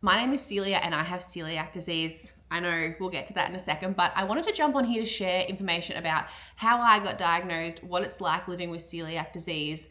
My name is Celia and I have celiac disease. I know we'll get to that in a second, but I wanted to jump on here to share information about how I got diagnosed, what it's like living with celiac disease,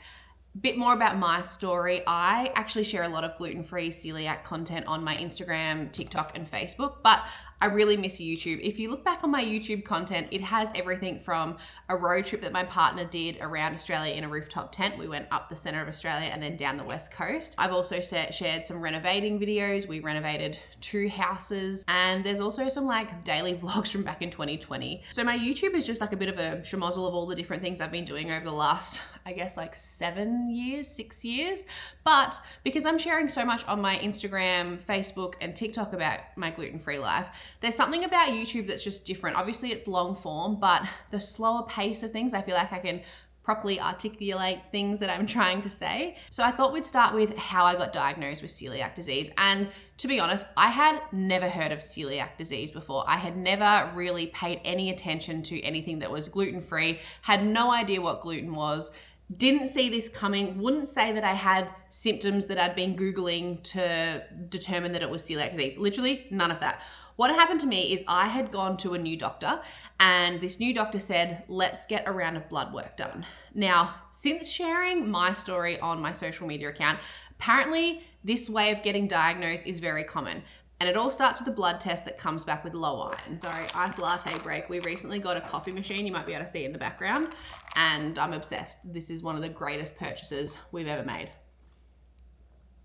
a bit more about my story. I actually share a lot of gluten-free celiac content on my Instagram, TikTok, and Facebook, but I really miss YouTube. If you look back on my YouTube content, it has everything from a road trip that my partner did around Australia in a rooftop tent. We went up the center of Australia and then down the west coast. I've also shared some renovating videos. We renovated 2 houses, and there's also some like daily vlogs from back in 2020. So my YouTube is just like a bit of a schmozzle of all the different things I've been doing over the last, I guess, like 6 years. But because I'm sharing so much on my Instagram, Facebook, and TikTok about my gluten-free life, there's something about YouTube that's just different. Obviously it's long form, but the slower pace of things, I feel like I can properly articulate things that I'm trying to say. So I thought we'd start with how I got diagnosed with celiac disease. And to be honest, I had never heard of celiac disease before. I had never really paid any attention to anything that was gluten-free, had no idea what gluten was, didn't see this coming, wouldn't say that I had symptoms that I'd been Googling to determine that it was celiac disease. Literally none of that. What happened to me is I had gone to a new doctor, and this new doctor said, let's get a round of blood work done. Now, since sharing my story on my social media account, apparently this way of getting diagnosed is very common. And it all starts with a blood test that comes back with low iron. Sorry, ice latte break. We recently got a coffee machine. You might be able to see it in the background. And I'm obsessed. This is one of the greatest purchases we've ever made.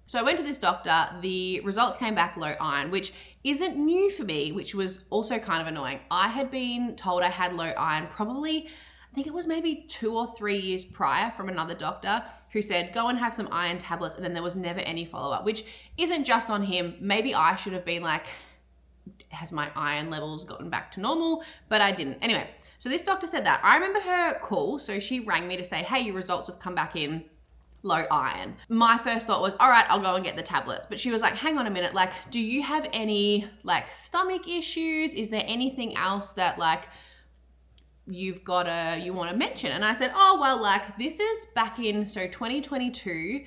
So I went to this doctor. The results came back low iron, which isn't new for me, which was also kind of annoying. I had been told I had low iron probably, I think it was maybe 2 or 3 years prior from another doctor who said, go and have some iron tablets, and then there was never any follow-up, which isn't just on him. Maybe I should have been like, has my iron levels gotten back to normal? But I didn't. Anyway, so this doctor said that. I remember her call, so she rang me to say, hey, your results have come back in low iron. My first thought was, all right, I'll go and get the tablets. But she was like, hang on a minute, like, do you have any like stomach issues? Is there anything else that like you want to mention? And I said, oh, well, like this is back in, so 2022,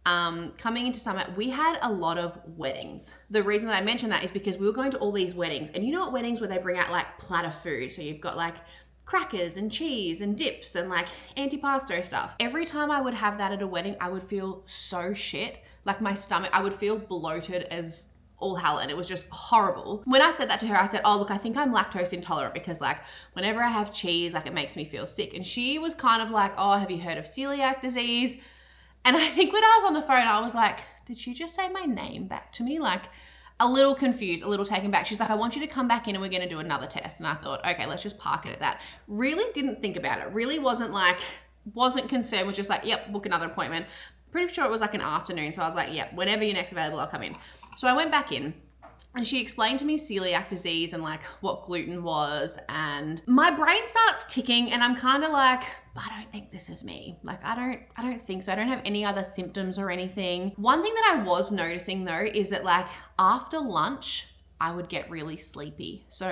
coming into summer, we had a lot of weddings. The reason that I mentioned that is because we were going to all these weddings, and you know what weddings where they bring out like platter food. So you've got like crackers and cheese and dips and like antipasto stuff. Every time I would have that at a wedding, I would feel so shit. Like my stomach, I would feel bloated as all hell, and it was just horrible. When I said that to her, I said, oh, look, I think I'm lactose intolerant because like whenever I have cheese, like it makes me feel sick. And she was kind of like, oh, have you heard of celiac disease? And I think when I was on the phone, I was like, did she just say my name back to me? Like a little confused, a little taken back. She's like, I want you to come back in and we're gonna do another test. And I thought, okay, let's just park it at that. Really didn't think about it. Really wasn't concerned, was just like, yep, book another appointment. Pretty sure it was like an afternoon. So I was like, yep, whenever you're next available, I'll come in. So I went back in, and she explained to me celiac disease and like what gluten was, and my brain starts ticking, and I'm kind of like, I don't think this is me. Like, I don't think so. I don't have any other symptoms or anything. One thing that I was noticing though is that like after lunch, I would get really sleepy. So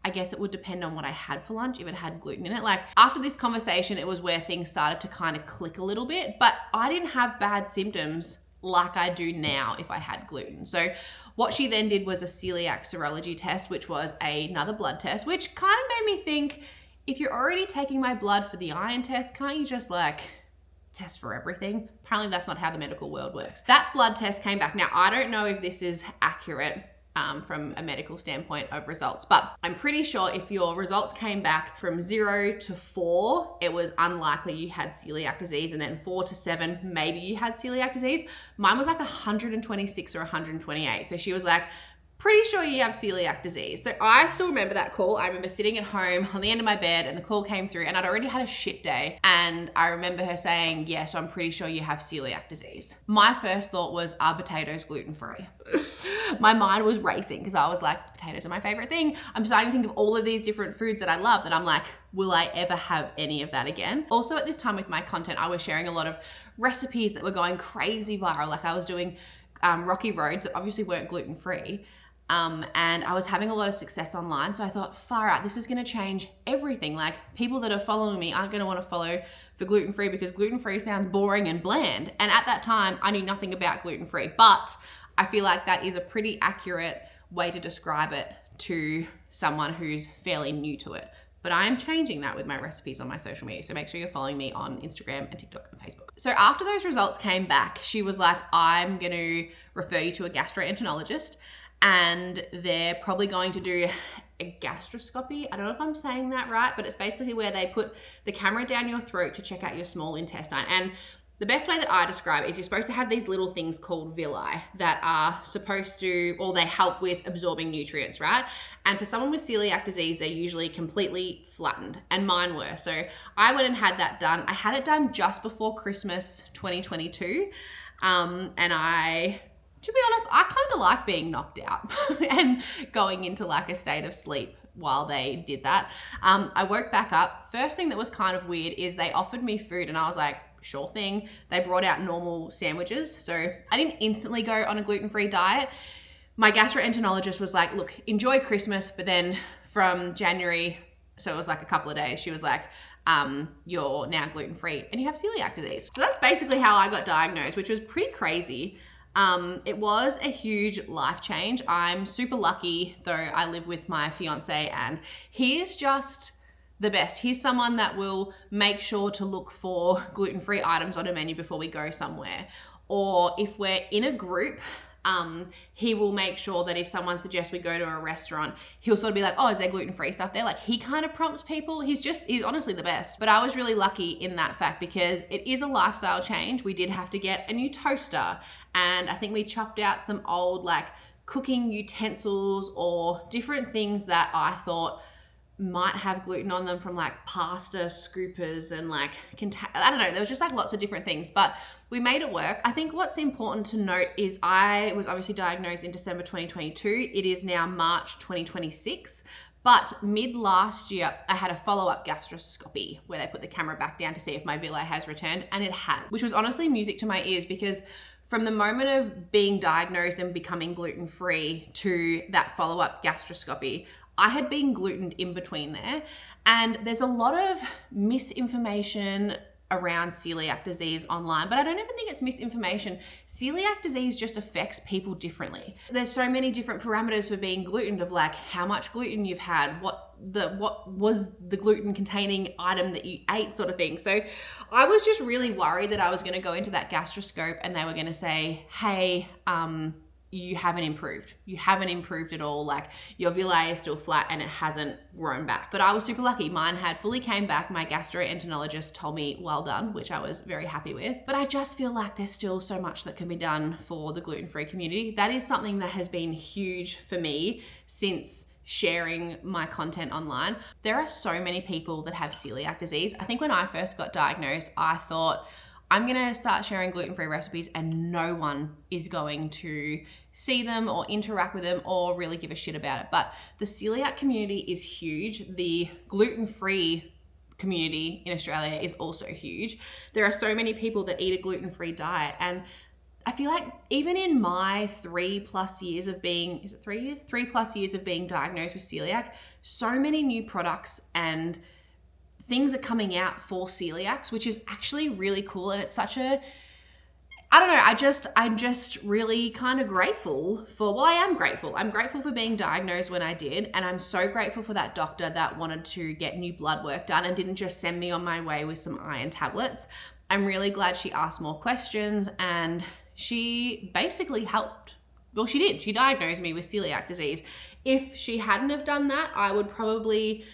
I guess it would depend on what I had for lunch, if it had gluten in it. Like after this conversation, it was where things started to kind of click a little bit, but I didn't have bad symptoms like I do now if I had gluten. So what she then did was a celiac serology test, which was another blood test, which kind of made me think, if you're already taking my blood for the iron test, can't you just like test for everything? Apparently that's not how the medical world works. That blood test came back. Now, I don't know if this is accurate from a medical standpoint of results, but I'm pretty sure if your results came back from 0 to 4, it was unlikely you had celiac disease, and then 4 to 7, maybe you had celiac disease. Mine was like 126 or 128. So she was like, pretty sure you have celiac disease. So I still remember that call. I remember sitting at home on the end of my bed, and the call came through, and I'd already had a shit day. And I remember her saying, yeah, so I'm pretty sure you have celiac disease. My first thought was, are potatoes gluten-free? My mind was racing because I was like, potatoes are my favorite thing. I'm starting to think of all of these different foods that I love that I'm like, will I ever have any of that again? Also at this time with my content, I was sharing a lot of recipes that were going crazy viral. Like I was doing rocky roads that obviously weren't gluten-free. And I was having a lot of success online. So I thought, far out, this is going to change everything. Like people that are following me aren't going to want to follow for gluten-free because gluten-free sounds boring and bland. And at that time, I knew nothing about gluten-free, but I feel like that is a pretty accurate way to describe it to someone who's fairly new to it. But I am changing that with my recipes on my social media. So make sure you're following me on Instagram and TikTok and Facebook. So after those results came back, she was like, I'm going to refer you to a gastroenterologist, and they're probably going to do a gastroscopy. I don't know if I'm saying that right, but it's basically where they put the camera down your throat to check out your small intestine. And the best way that I describe it is you're supposed to have these little things called villi that are supposed to, or they help with absorbing nutrients, right? And for someone with celiac disease, they're usually completely flattened, and mine were. So I went and had that done. I had it done just before Christmas 2022. To be honest, I kind of like being knocked out and going into like a state of sleep while they did that. I woke back up. First thing that was kind of weird is they offered me food, and I was like, sure thing. They brought out normal sandwiches. So I didn't instantly go on a gluten-free diet. My gastroenterologist was like, look, enjoy Christmas, but then from January, so it was like a couple of days, she was like, you're now gluten-free and you have celiac disease. So that's basically how I got diagnosed, which was pretty crazy. It was a huge life change. I'm super lucky, though. I live with my fiance, and he is just the best. He's someone that will make sure to look for gluten-free items on a menu before we go somewhere. Or if we're in a group, he will make sure that if someone suggests we go to a restaurant, he'll sort of be like, oh, is there gluten-free stuff there? Like, he kind of prompts people. He's honestly the best. But I was really lucky in that fact because it is a lifestyle change. We did have to get a new toaster, and I think we chopped out some old like cooking utensils or different things that I thought might have gluten on them, from like pasta scoopers and like, I don't know, there was just like lots of different things, but we made it work. I think what's important to note is I was obviously diagnosed in December 2022. It is now March 2026. But mid last year, I had a follow-up gastroscopy where they put the camera back down to see if my villi has returned, and it has, which was honestly music to my ears, because from the moment of being diagnosed and becoming gluten-free to that follow-up gastroscopy, I had been glutened in between there. And there's a lot of misinformation around celiac disease online, but I don't even think it's misinformation. Celiac disease just affects people differently. There's so many different parameters for being glutened, of like how much gluten you've had, what was the gluten containing item that you ate, sort of thing. So I was just really worried that I was going to go into that gastroscope and they were going to say, hey, you haven't improved. You haven't improved at all. Like, your villi is still flat and it hasn't grown back. But I was super lucky. Mine had fully came back. My gastroenterologist told me, well done, which I was very happy with. But I just feel like there's still so much that can be done for the gluten-free community. That is something that has been huge for me since sharing my content online. There are so many people that have celiac disease. I think when I first got diagnosed, I thought, I'm gonna start sharing gluten-free recipes and no one is going to see them or interact with them or really give a shit about it. But the celiac community is huge. The gluten-free community in Australia is also huge. There are so many people that eat a gluten-free diet, and I feel like even in my 3+ years of being, is it 3 years? 3+ years of being diagnosed with celiac, so many new products and things are coming out for celiacs, which is actually really cool. And it's such a, I don't know, I'm just really kind of grateful for, well, I am grateful. I'm grateful for being diagnosed when I did. And I'm so grateful for that doctor that wanted to get new blood work done and didn't just send me on my way with some iron tablets. I'm really glad she asked more questions, and she basically helped. Well, she did. She diagnosed me with celiac disease. If she hadn't have done that, I would probably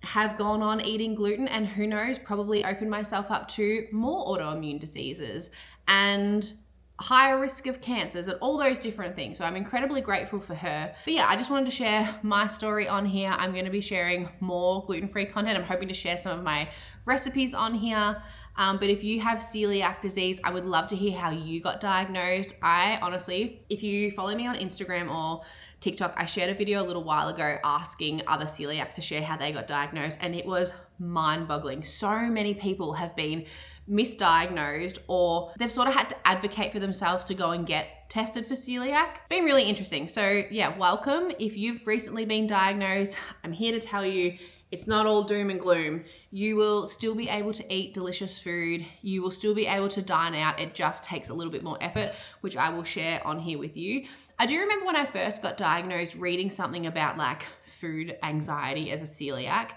have gone on eating gluten, and who knows, probably opened myself up to more autoimmune diseases and higher risk of cancers and all those different things. So I'm incredibly grateful for her. But yeah, I just wanted to share my story on here. I'm going to be sharing more gluten-free content. I'm hoping to share some of my recipes on here. But if you have celiac disease, I would love to hear how you got diagnosed. I honestly, if you follow me on Instagram or TikTok, I shared a video a little while ago asking other celiacs to share how they got diagnosed, and it was mind-boggling. So many people have been misdiagnosed, or they've sort of had to advocate for themselves to go and get tested for celiac. It's been really interesting. So yeah, welcome. If you've recently been diagnosed, I'm here to tell you It's not all doom and gloom. You will still be able to eat delicious food. You will still be able to dine out. It just takes a little bit more effort, which I will share on here with you. I do remember when I first got diagnosed reading something about like food anxiety as a celiac.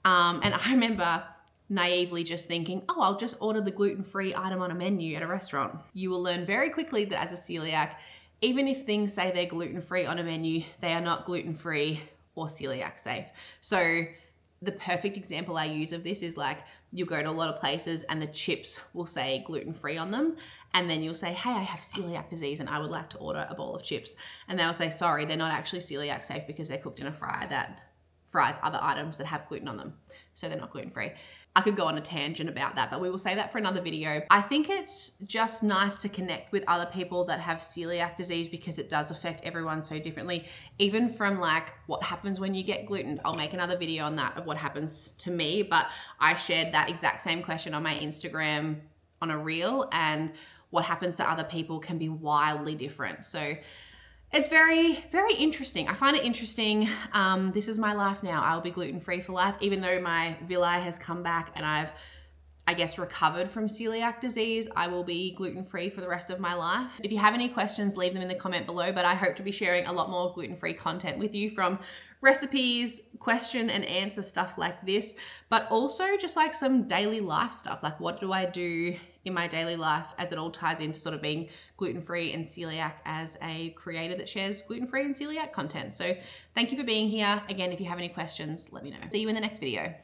And I remember naively just thinking, oh, I'll just order the gluten-free item on a menu at a restaurant. You will learn very quickly that as a celiac, even if things say they're gluten-free on a menu, they are not gluten-free or celiac safe. So the perfect example I use of this is like you'll go to a lot of places and the chips will say gluten-free on them. And then you'll say, hey, I have celiac disease and I would like to order a bowl of chips. And they'll say, sorry, they're not actually celiac safe because they're cooked in a fryer that fries other items that have gluten on them. So they're not gluten-free. I could go on a tangent about that, but we will save that for another video. I think it's just nice to connect with other people that have celiac disease because it does affect everyone so differently. Even from like what happens when you get gluten. I'll make another video on that of what happens to me, but I shared that exact same question on my Instagram on a reel, and what happens to other people can be wildly different. So it's very, very interesting. I find it interesting. This is my life now. I'll be gluten-free for life, even though my villi has come back and I've, I guess, recovered from celiac disease. I will be gluten-free for the rest of my life. If you have any questions, leave them in the comment below, but I hope to be sharing a lot more gluten-free content with you, from recipes, question and answer stuff like this, but also just like some daily life stuff. Like, what do I do in my daily life as it all ties into sort of being gluten-free and celiac as a creator that shares gluten-free and celiac content. So thank you for being here. Again, if you have any questions, let me know. See you in the next video.